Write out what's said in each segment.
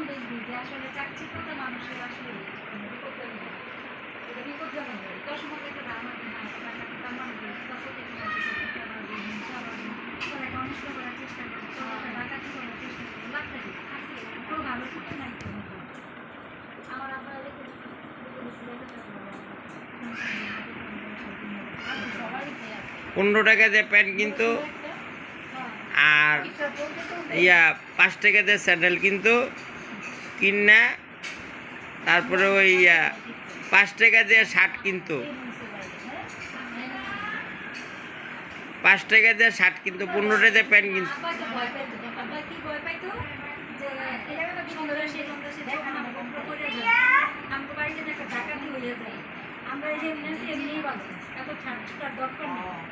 দেখবি যে আসলে চাকচিক্যতা মানুষের আসলে বিপজ্জনক তোর সময় একটা ধারণা তার মানুষ তোর একটা অনিষ্ট করার চেষ্টা করে তোর একটা ডাকাতি করার চেষ্টা করে লাগতে তোর ভালো কিছু নাই আমার আপনার 15 টাকা দিয়ে প্যান্ট কিন্তু আর 5 টাকা দিয়ে স্যান্ডেল কিন্তু কিনা, তারপরে ওই 5 টাকা দিয়ে শার্ট কিন্তু 5 টাকা দিয়ে শার্ট কিন্তু 15 টাকা দিয়ে প্যান্ট কিন্তু আমরা এই যে এমনি বাজে এত ঠান্ডার দরকার নেই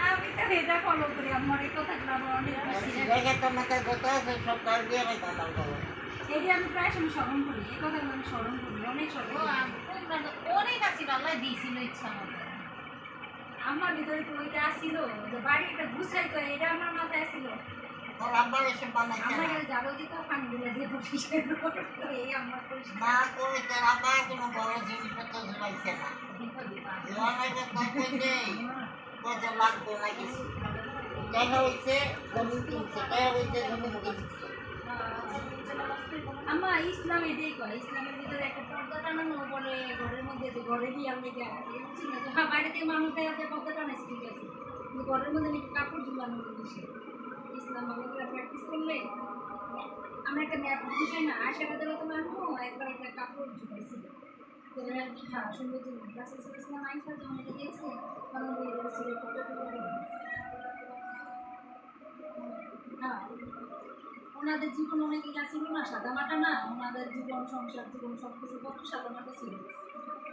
আমি তো এটা ফলো করি আমার এই কথাগুলো আমার অনেক এই আমি প্রায় সময় স্মরণ করি এই কথাগুলো আমি স্মরণ করি অনেক স্মরণ অনেক আসছিল আল্লাহ দিয়েছিল ইচ্ছা মতো আমার ভিতরে তো ওইটা আসছিল যে বাড়িটা গুছাই তো এটা আমার মাথায় আসছিল আমার যাবতীয় পানি দিলে দিয়ে এই আমার আমার ইসলাম এটাই করে ইসলামের ভিতরে একটা পর্দা টানানো বলে ঘরের মধ্যে যে ঘরে দিয়ে আমি বাইরে থেকে মানুষ দেখা যায় পর্দা টানাইছে ঠিক আছে কিন্তু ঘরের মধ্যে নাকি কাপড় ঝুলানো বেশি ইসলাম আমাদের প্র্যাকটিস করলে আমরা একটা ম্যাপ বুঝাই না আশা কাদের তো মানবো একবার একটা কাপড় ঝুলাইছিল হ্যাঁ সুন্দর ইসলাম আইসা যখন এটা দেখছে তখন হ্যাঁ ওনাদের জীবন অনেক ইয়া ছিল না সাদামাটা না ওনাদের জীবন সংসার জীবন সব কিছু কত সাদামাটা ছিল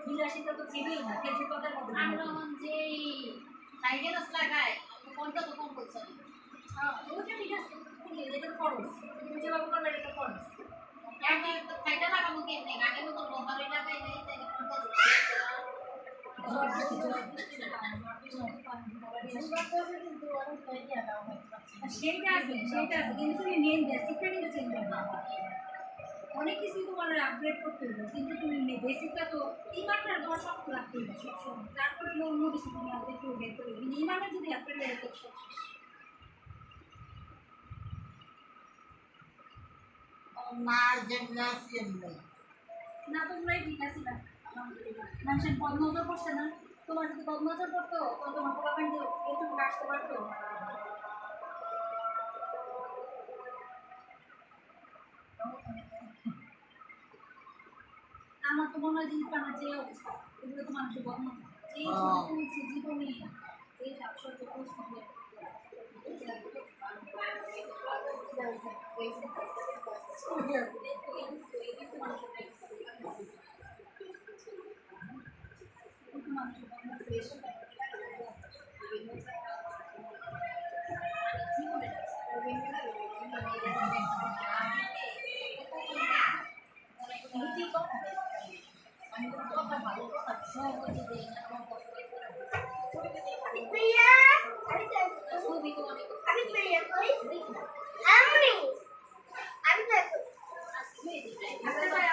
বিলাসিতা তো ছিলই না কিছু কথার মধ্যে আমরা যে সাইকেল লাগায় কোনটা তো কম করছে হ্যাঁ ওইটা ঠিক আছে এটা খরচ যে বাবু করবে এটা খরচ আমি তো খাইটা লাগাবো কেমনে আগে মতো মোবাইল লাগাই নাই সেইটা আছে কিন্তু তুমি মেন বেসিকটা কিন্তু চেঞ্জ করবে অনেক কিছু তোমার আপগ্রেড করতে হবে কিন্তু তুমি বেসিকটা তো ইমানটা তোমার শক্ত রাখতে হবে সবসময় তারপরে অন্য কিছু তুমি আগে একটু বের করে কিন্তু ইমানের যদি আপগ্রেড হয়ে যেতে না তোমরাই ঠিক আছে না মানুষের পদ্মনজর করছে না তোমার যদি পদ্মনজর করতো তো তোমার পোলাপান এরকম আসতে পারতো আমার তো মনে হয় যে আমার যে অবস্থা এগুলো তো মানুষের বদনাম এই তুলছি জীবনে এই সাতশত পরিস্থিতি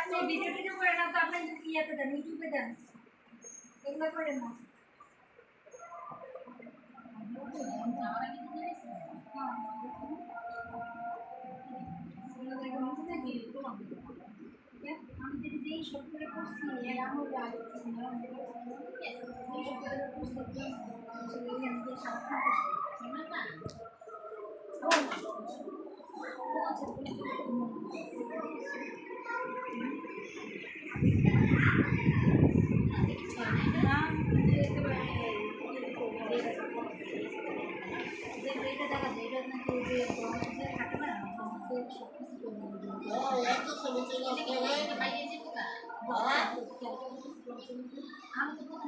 আপনি ভিডিও করেন না তো আপনি ইয়েতে দেন ইউটিউবে দেন এগুলো করেন না আমি যদি যেই সত্যি করছি আমার আমি তো